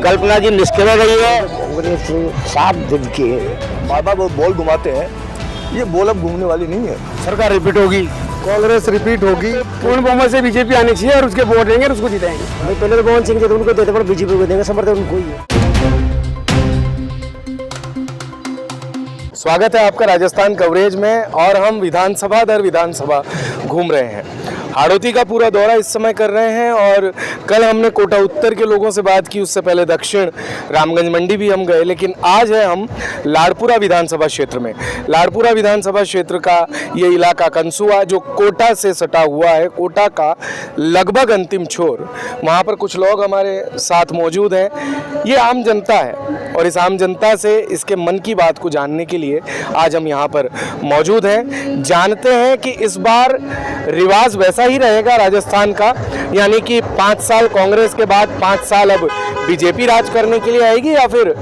कल्पना जी निष्क्रिय रही है। कांग्रेस 7 दिन की है। बार बार वो बॉल घुमाते हैं, ये बॉल अब घूमने वाली नहीं है। सरकार रिपीट होगी, कांग्रेस रिपीट होगी, पूर्ण बहुमत से बीजेपी आनी चाहिए और उसके वोट देंगे और उसको जिताएंगे। भाई पहले तो मोहन सिंह थे तो उनको देते, पर बीजेपी को देंगे, समर्थन उनको ही है। स्वागत है आपका राजस्थान कवरेज में और हम विधानसभा दर विधानसभा घूम रहे हैं। हाड़ौती का पूरा दौरा इस समय कर रहे हैं और कल हमने कोटा उत्तर के लोगों से बात की, उससे पहले दक्षिण रामगंज मंडी भी हम गए, लेकिन आज है हम लाड़पुरा विधानसभा क्षेत्र में। लाड़पुरा विधानसभा क्षेत्र का ये इलाका कंसुआ जो कोटा से सटा हुआ है, कोटा का लगभग अंतिम छोर, वहाँ पर कुछ लोग हमारे साथ मौजूद हैं। ये आम जनता है और इस आम जनता से इसके मन की बात को जानने के लिए आज हम यहाँ पर मौजूद हैं। जानते हैं कि इस बार रिवाज वैसा ही रहेगा राजस्थान का, यानी कि 5 साल कांग्रेस के बाद 5 साल अब बीजेपी राज करने के लिए आएगी या फिर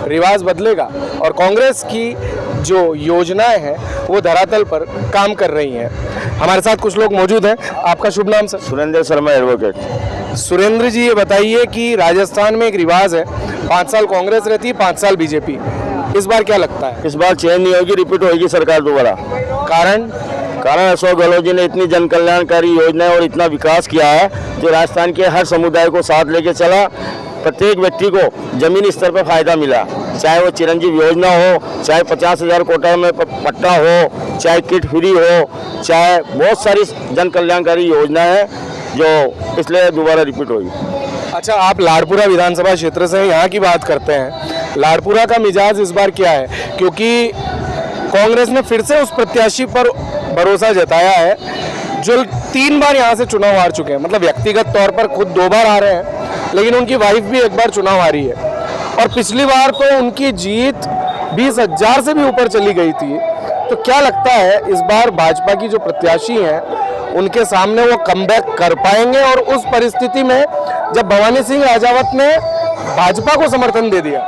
रिवाज बदलेगा और कांग्रेस की जो योजनाएं हैं वो धरातल पर काम कर रही हैं। हमारे साथ कुछ लोग मौजूद हैं। आपका शुभ नाम सर? सुरेंद्र शर्मा एडवोकेट। सुरेंद्र जी, ये बताइए कि राजस्थान में एक रिवाज है, 5 साल कांग्रेस रहती है, 5 साल बीजेपी। इस बार क्या लगता है? इस बार चेंज नहीं होगी, रिपीट होगी सरकार दोबारा। कारण अशोक गहलोत जी ने इतनी जन कल्याणकारी योजनाएं और इतना विकास किया है जो राजस्थान के हर समुदाय को साथ लेके चला। प्रत्येक व्यक्ति को जमीनी स्तर पर फायदा मिला, चाहे वो चिरंजीव योजना हो, चाहे 50,000 कोटा में पट्टा हो, चाहे किट फ्री हो, चाहे बहुत सारी जन कल्याणकारी योजनाएं हैं जो इसलिए दोबारा रिपीट होगी। अच्छा, आप लाड़पुरा विधानसभा क्षेत्र से यहाँ की बात करते हैं। लाड़पुरा का मिजाज इस बार क्या है? क्योंकि कांग्रेस ने फिर से उस प्रत्याशी पर भरोसा जताया है जो 3 बार यहाँ से चुनाव हार चुके हैं। मतलब व्यक्तिगत तौर पर खुद 2 बार आ रहे हैं, लेकिन उनकी वाइफ भी 1 बार चुनाव हारी है और पिछली बार तो उनकी जीत 20,000 से भी ऊपर चली गई थी। तो क्या लगता है इस बार भाजपा की जो प्रत्याशी हैं उनके सामने वो कमबैक कर पाएंगे? और उस परिस्थिति में जब भवानी सिंह राजावत ने भाजपा को समर्थन दे दिया,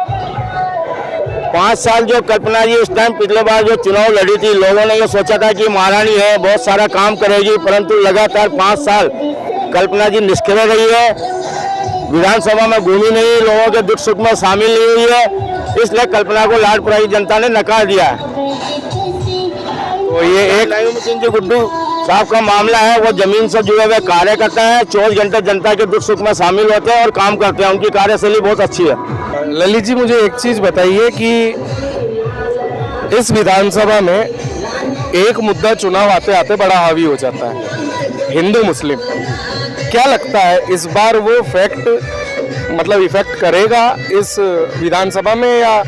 5 साल जो कल्पना जी उस टाइम पिछले बार जो चुनाव लड़ी थी, लोगों ने ये सोचा था कि महारानी है, बहुत सारा काम करेगी, परंतु लगातार 5 साल कल्पना जी निष्क्रिय रही है, विधानसभा में घूमी नहीं, लोगों के दुख सुख में शामिल नहीं हुई है, इसलिए कल्पना को लाड़पुरा की जनता ने नकार दिया है। तो ये एक नईम सिंह जी गुड्डू साहब का मामला है, वो जमीन से जुड़े हुए कार्यकर्ता है, 24 घंटे जनता के दुख सुख में शामिल होते हैं और काम करते हैं, उनकी कार्यशैली बहुत अच्छी है। ललित जी, मुझे एक चीज बताइए कि इस विधानसभा में एक मुद्दा चुनाव आते आते बड़ा हावी हो जाता है, हिंदू मुस्लिम। क्या लगता है इस बार वो इफेक्ट करेगा इस विधानसभा में, या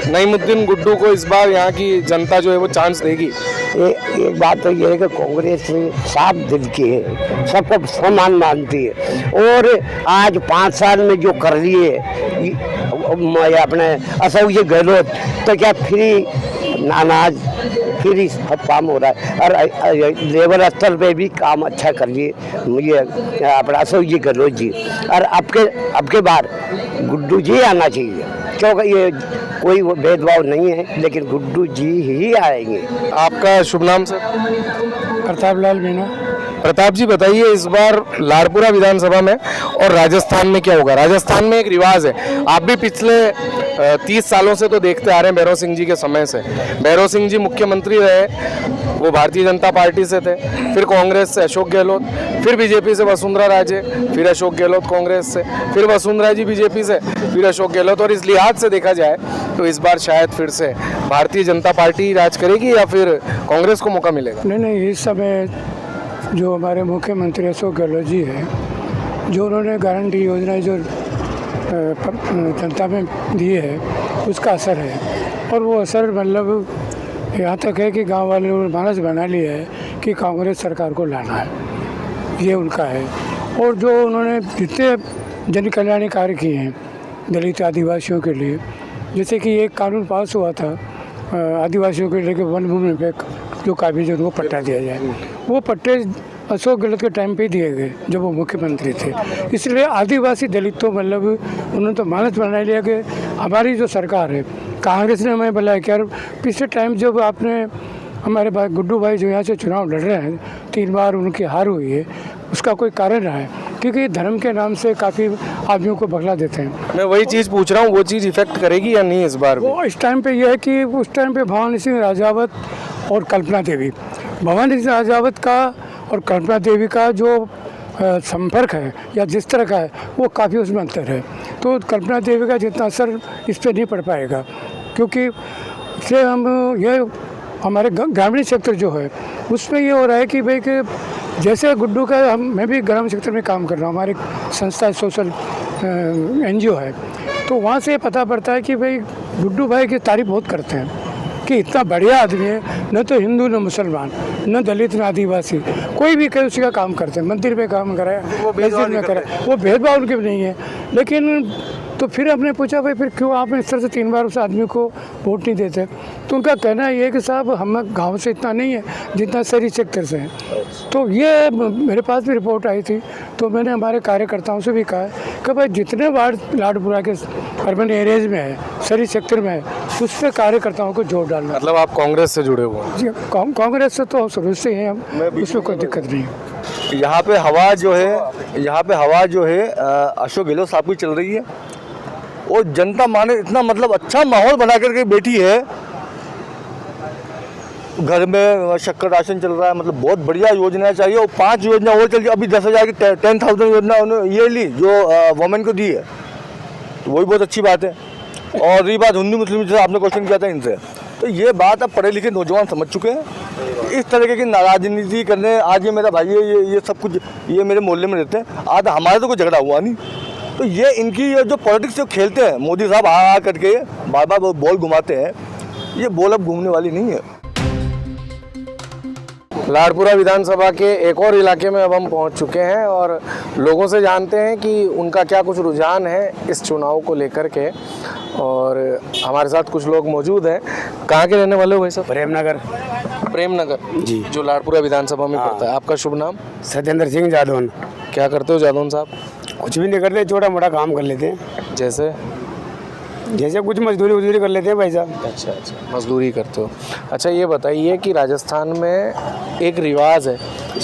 नईमुद्दीन गुड्डू को इस बार यहाँ की जनता जो है वो चांस देगी? एक बात तो ये है कि कांग्रेस 7 दिन की है, सबको समान मानती है और आज 5 साल में जो कर लिए अपने अशोक गहलोत, तो क्या फ्री अनाज फ्री सब काम हो रहा है और लेबर स्तर पे भी काम अच्छा कर लिए ये अपना अशोक गहलोत जी। और अब के बार गुड्डू जी आना चाहिए, क्योंकि ये कोई भेदभाव नहीं है, लेकिन गुड्डू जी ही आएंगे। आपका शुभ नाम सर? प्रताप लाल मीणा। प्रताप जी, बताइए इस बार लाड़पुरा विधानसभा में और राजस्थान में क्या होगा? राजस्थान में एक रिवाज है, आप भी पिछले 30 सालों से तो देखते आ रहे हैं, भैरव सिंह जी के समय से। भैरव सिंह जी मुख्यमंत्री रहे, वो भारतीय जनता पार्टी से थे, फिर कांग्रेस से अशोक गहलोत, फिर बीजेपी से वसुंधरा राजे, फिर अशोक गहलोत कांग्रेस से, फिर वसुंधरा जी बीजेपी से, फिर अशोक गहलोत। और इस लिहाज से देखा जाए तो इस बार शायद फिर से भारतीय जनता पार्टी राज करेगी या फिर कांग्रेस को मौका मिलेगा? नहीं, इस समय जो हमारे मुख्यमंत्री अशोक गहलोत जी हैं, जो उन्होंने गारंटी योजनाएं जो जनता में दी है उसका असर है। और वो असर मतलब यहाँ तक है कि गांव वाले ने मानस बना लिया है कि कांग्रेस सरकार को लाना है, ये उनका है। और जो उन्होंने जितने जन कल्याणी कार्य किए हैं दलित आदिवासियों के लिए, जैसे कि एक कानून पास हुआ था आदिवासियों के लिए वन भूमि पे जो काबिज उनको पट्टा दिया जाए, वो पट्टे अशोक गहलोत के टाइम पे दिए गए जब वो मुख्यमंत्री थे। इसलिए आदिवासी दलित तो मतलब उन्होंने तो मानस बना लिया कि हमारी जो सरकार है, कांग्रेस ने हमें बोला कि यार पिछले टाइम जब आपने हमारे भाई गुड्डू भाई जो यहाँ से चुनाव लड़ रहे हैं, 3 बार उनकी हार हुई है, उसका कोई कारण रहा है। क्योंकि धर्म के नाम से काफ़ी आदमियों को भगला देते हैं। मैं वही चीज़ पूछ रहा हूँ, वो चीज़ इफेक्ट करेगी या नहीं इस बार भी? वो इस टाइम पे ये है कि उस टाइम पे भवानी सिंह राजावत और कल्पना देवी, भवानी सिंह राजावत का और कल्पना देवी का जो संपर्क है या जिस तरह का है वो काफ़ी उसमें अंतर है। तो कल्पना देवी का जितना असर इस पर नहीं पड़ पाएगा, क्योंकि से हम ये हमारे ग्रामीण क्षेत्र जो है उसमें ये हो रहा है कि भाई कि जैसे गुड्डू का मैं भी ग्रामीण क्षेत्र में काम कर रहा हूँ, हमारी संस्था सोशल NGO है, तो वहाँ से पता पड़ता है कि भाई गुड्डू भाई की तारीफ बहुत करते हैं कि इतना बढ़िया आदमी है, न तो हिंदू न मुसलमान न दलित न आदिवासी, कोई भी कहीं उसी का काम करते हैं, मंदिर में काम कराया, मस्जिद में कराया, वो भेदभाव उनके भी नहीं है। लेकिन तो फिर हमने पूछा भाई फिर क्यों आप इस तरह से 3 बार उस आदमी को वोट नहीं देते? तो उनका कहना ये है कि साहब हम गांव से इतना नहीं है जितना शहरी क्षेत्र से है। तो ये मेरे पास भी रिपोर्ट आई थी, तो मैंने हमारे कार्यकर्ताओं से भी कहा कि भाई जितने वार्ड लाडपुरा के अर्बन एरियाज में है, शहरी क्षेत्र में है, उस पर कार्यकर्ताओं को जोर डालना। मतलब आप कांग्रेस से जुड़े हुए हैं? जी, कांग्रेस से तो शुरू से हैं हम, उसमें कोई दिक्कत नहीं है। यहाँ पे हवा जो है अशोक गहलोत साहब की चल रही है, और जनता माने इतना मतलब अच्छा माहौल बना करके बैठी है। घर में शक्कर राशन चल रहा है, मतलब बहुत बढ़िया योजना चाहिए। और 5 योजना और चल रही, अभी 10,000 की 10,000 योजना उन्होंने ईयरली जो वुमेन को दी है, तो वही बहुत अच्छी बात है। और रही बात हिंदू मुस्लिम, जैसे आपने क्वेश्चन किया था इनसे, तो ये बात अब पढ़े लिखे नौजवान समझ चुके हैं। इस तरीके की राजनीति करने, आज ये मेरा भाई है, ये सब कुछ ये मेरे मोहल्ले में रहते हैं, आज हमारे तो कोई झगड़ा हुआ नहीं। तो ये इनकी ये जो पॉलिटिक्स जो खेलते हैं मोदी साहब आ करके बार बार बॉल घुमाते हैं, ये बॉल अब घूमने वाली नहीं है। लाडपुरा विधानसभा के एक और इलाके में अब हम पहुंच चुके हैं और लोगों से जानते हैं कि उनका क्या कुछ रुझान है इस चुनाव को लेकर के। और हमारे साथ कुछ लोग मौजूद हैं। कहाँ के रहने वाले हो भाई साहब? प्रेमनगर जी, जो लाडपुरा विधानसभा में पड़ता है। आपका शुभ नाम? सत्येंद्र सिंह जादौन। क्या करते हो जादौन साहब? कुछ भी नहीं करते, छोटा मोटा काम कर लेते हैं, जैसे कुछ मजदूरी कर लेते हैं भाई साहब। अच्छा, मजदूरी करते हो। अच्छा, ये बताइए कि राजस्थान में एक रिवाज है,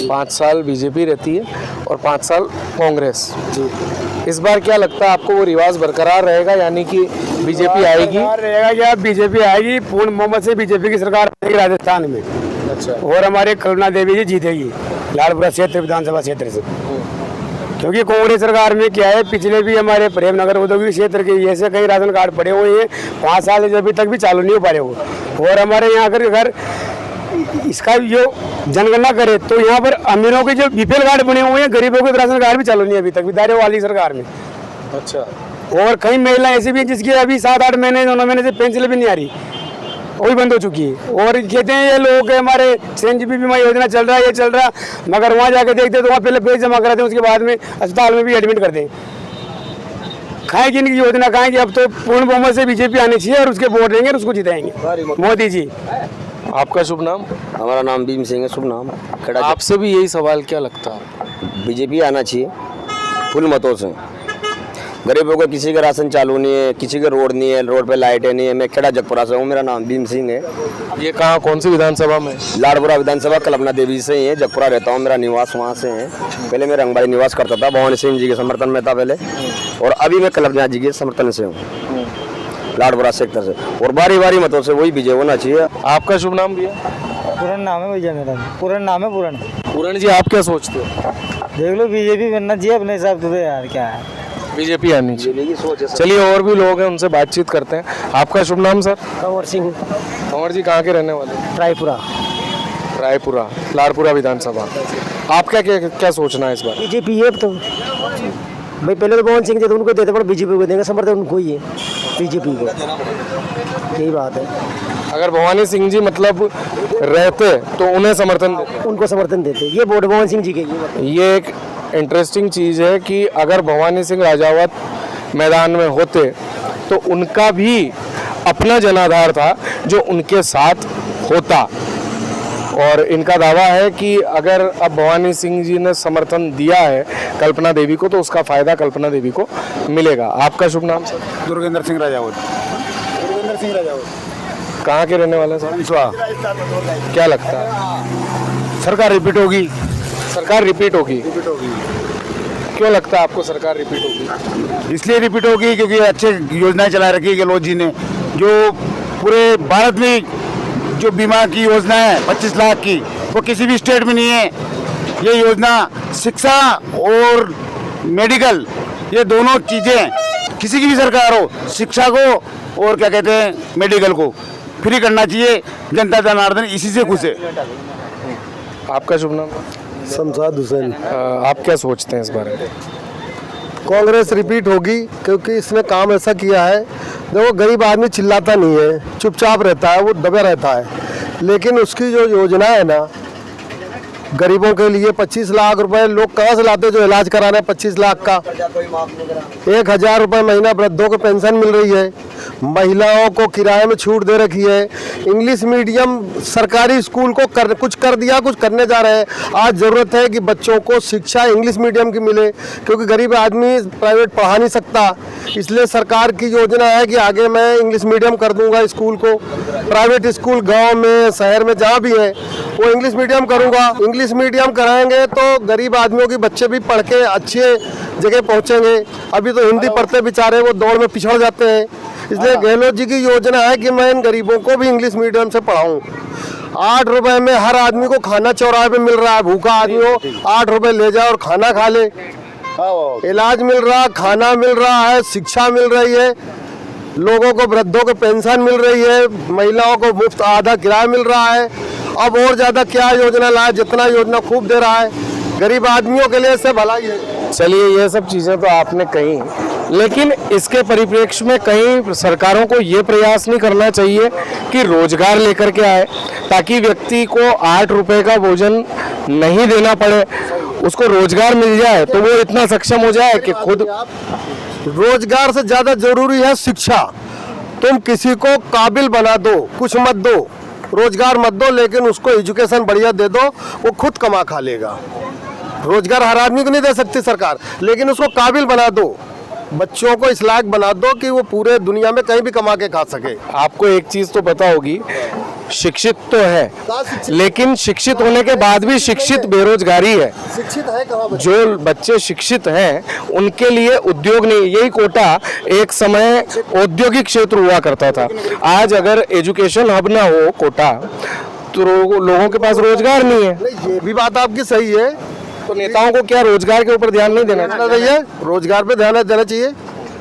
5 साल बीजेपी रहती है और 5 साल कांग्रेस जी। इस बार क्या लगता है आपको, वो रिवाज बरकरार रहेगा, यानी कि बीजेपी आएगी? रहेगा या बीजेपी आएगी, पूर्ण बहुमत से बीजेपी की सरकार आएगी राजस्थान में। अच्छा। और हमारे करुणा देवी जी जीतेगी लाडपुरा क्षेत्र विधानसभा क्षेत्र से, क्योंकि कांग्रेस सरकार में क्या है, पिछले भी हमारे प्रेमनगर औद्योगिक क्षेत्र के ऐसे कई राशन कार्ड पड़े हुए हैं, 5 साल से अभी तक भी चालू नहीं हो पा रहे वो। और हमारे यहाँ अगर इसका जो जनगणना करे तो यहाँ पर अमीरों के जो BPL कार्ड बने हुए हैं, गरीबों के राशन कार्ड भी चालू नहीं है अभी तक, विधारे वाली सरकार में। अच्छा। और कई महिलाएं ऐसी भी हैं जिसकी अभी 7-8 महीने 9 महीने से पेंशन भी नहीं आ रही, वो भी बंद हो चुकी है। और कहते हैं ये लोग हमारे संजीवनी बीमा योजना चल रहा है, ये चल रहा, मगर वहाँ जाके देखते तो वहाँ पहले पैसे जमा कराते हैं, उसके बाद में अस्पताल में भी एडमिट करते हैं। खाएगी इनकी योजना खाएंगे। अब तो पूर्ण बहुमत से बीजेपी आनी चाहिए और उसके वोट देंगे और उसको जिताएंगे मोदी जी। आपका शुभ नाम? हमारा नाम भीम सिंह है, शुभ नाम। आपसे भी यही सवाल, क्या लगता है? बीजेपी आना चाहिए फुल मतों से। गरीबों को किसी का राशन चालू नहीं है, किसी का रोड नहीं है, रोड पे लाइटें नहीं है। मैं खेड़ा जगपुरा से हूँ, मेरा नाम भीम सिंह है। ये कहाँ, कौन सी विधानसभा में? लाडपुरा विधानसभा, कल्पना देवी से ही है, जगपुरा रहता हूँ, मेरा निवास वहाँ से है। पहले मैं रंगबाड़ी निवास करता था, भवानी सिंह जी के समर्थन में था पहले, और अभी मैं कल्पना जी के समर्थन से हूँ लाडपुरा सेक्टर से। और बारी बारी मतों से वही विजय होना चाहिए। आपका शुभ नाम भैया? पूरन नाम है भैया मेरा, पूरन नाम है पूरन। पूरन जी, आप क्या सोचते हो? देख लो बीजेपी बनना चाहिए अपने हिसाब से, यार क्या है, बीजेपी आनी चाहिए। चलिए, और भी लोग हैं, उनसे बातचीत करते हैं। आपका शुभ नाम सर? कंवर सिंह। कंवर जी, कहाँ के रहने वाले? रायपुरा, लाडपुरा विधानसभा। आपका क्या सोचना है इस बार? बीजेपी है तो भाई, पहले तो मोहन सिंह थे तो उनको देते, पर बीजेपी को देंगे, समर्थन उनको ही है, बीजेपी को, यही बात है। अगर भवानी सिंह जी मतलब रहते तो उन्हें समर्थन देते? उनको समर्थन देते, ये वोट मोहन सिंह जी के। ये एक इंटरेस्टिंग चीज़ है कि अगर भवानी सिंह राजावत मैदान में होते तो उनका भी अपना जनाधार था जो उनके साथ होता। और इनका दावा है कि अगर अब भवानी सिंह जी ने समर्थन दिया है कल्पना देवी को, तो उसका फ़ायदा कल्पना देवी को मिलेगा। आपका शुभ नाम सर? दुर्गेंद्र सिंह राजावत। कहाँ के रहने वाले सर? क्या लगता है, सरकार रिपीट होगी? सरकार रिपीट होगी? क्यों लगता है आपको सरकार रिपीट होगी? इसलिए रिपीट होगी क्योंकि अच्छे योजनाएं चला रखी है गहलोत जी ने, जो पूरे भारत में जो बीमा की योजना है 25 लाख की, वो किसी भी स्टेट में नहीं है। ये योजना शिक्षा और मेडिकल, ये दोनों चीज़ें किसी की भी सरकार हो, शिक्षा को और क्या कहते हैं मेडिकल को फ्री करना चाहिए। जनता जनार्दन इसी से खुश है। आपका शुभ नाम? शमशाद हुसैन। आप क्या सोचते हैं इस बारे में? कांग्रेस रिपीट होगी क्योंकि इसने काम ऐसा किया है, देखो गरीब आदमी चिल्लाता नहीं है, चुपचाप रहता है, वो दबे रहता है, लेकिन उसकी जो योजना है ना गरीबों के लिए 25 लाख रुपए लोग कहाँ से लाते जो इलाज कराना है 25 लाख का। 1000 रुपये महीना वृद्धों को पेंशन मिल रही है, महिलाओं को किराए में छूट दे रखी है, इंग्लिश मीडियम सरकारी स्कूल को कुछ कर दिया, कुछ करने जा रहे हैं। आज ज़रूरत है कि बच्चों को शिक्षा इंग्लिश मीडियम की मिले, क्योंकि गरीब आदमी प्राइवेट पढ़ा नहीं सकता। इसलिए सरकार की योजना है कि आगे मैं इंग्लिश मीडियम कर दूंगा स्कूल को, प्राइवेट स्कूल गांव में शहर में जहाँ भी है वो इंग्लिश मीडियम करूंगा। इंग्लिश मीडियम कराएंगे तो गरीब आदमियों के बच्चे भी पढ़ के अच्छे जगह पहुंचेंगे। अभी तो हिंदी पढ़ते बेचारे वो दौड़ में पिछड़ जाते हैं। इसलिए गहलोत जी की योजना है कि मैं इन गरीबों को भी इंग्लिश मीडियम से पढ़ाऊं। 8 रुपए में हर आदमी को खाना चौराहे पे मिल रहा है, भूखा आदमी हो 8 रुपए ले जाए और खाना खा ले, इलाज मिल रहा, खाना मिल रहा है, शिक्षा मिल रही है, लोगों को वृद्धों को पेंशन मिल रही है, महिलाओं को मुफ्त आधा किराया मिल रहा है। अब और ज़्यादा क्या योजना लाए, जितना योजना खूब दे रहा है, गरीब आदमियों के लिए इससे भलाई है। चलिए ये सब चीज़ें तो आपने कही, लेकिन इसके परिप्रेक्ष्य में कहीं सरकारों को ये प्रयास नहीं करना चाहिए कि रोजगार लेकर के आए, ताकि व्यक्ति को 8 रुपए का भोजन नहीं देना पड़े, उसको रोजगार मिल जाए तो वो इतना सक्षम हो जाए कि खुद। रोजगार से ज़्यादा जरूरी है शिक्षा। तुम किसी को काबिल बना दो, कुछ मत दो, रोजगार मत दो, लेकिन उसको एजुकेशन बढ़िया दे दो, वो खुद कमा खा लेगा। रोजगार हर आदमी को नहीं दे सकती सरकार, लेकिन उसको काबिल बना दो, बच्चों को इस लायक बना दो कि वो पूरे दुनिया में कहीं भी कमा के खा सके। आपको एक चीज तो पता होगी, शिक्षित तो है, लेकिन शिक्षित होने के बाद भी शिक्षित बेरोजगारी है। शिक्षित है कहाँ? जो बच्चे शिक्षित हैं उनके लिए उद्योग नहीं। यही कोटा एक समय औद्योगिक क्षेत्र हुआ करता था। आज अगर एजुकेशन हब ना हो कोटा तो लोगों के पास रोजगार नहीं है। ये भी बात आपकी सही है, तो नेताओं को क्या रोजगार के ऊपर ध्यान नहीं देना चाहिए? रोजगार पे ध्यान देना चाहिए,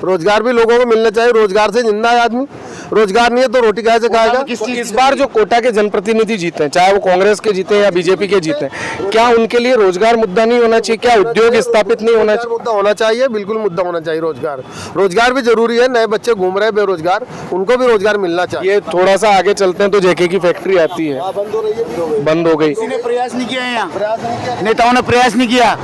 रोजगार भी लोगों को मिलना चाहिए। रोजगार से जिंदा है आदमी, रोजगार नहीं है तो रोटी कैसे खाएगा? इस बार जो कोटा के जनप्रतिनिधि जीते हैं, चाहे वो कांग्रेस के जीते या बीजेपी के जीते, क्या उनके लिए रोजगार मुद्दा नहीं होना चाहिए? क्या उद्योग स्थापित नहीं होना चाहिए? मुद्दा होना चाहिए, बिल्कुल मुद्दा होना चाहिए। रोजगार, रोजगार भी जरूरी है। नए बच्चे घूम रहे हैं बेरोजगार, उनको भी रोजगार मिलना चाहिए। ये थोड़ा सा आगे चलते हैं तो जेके की फैक्ट्री आती है, बंद हो रही है, बंद हो गई। किसी ने प्रयास नहीं किया, यहाँ नेताओं ने प्रयास नहीं किया।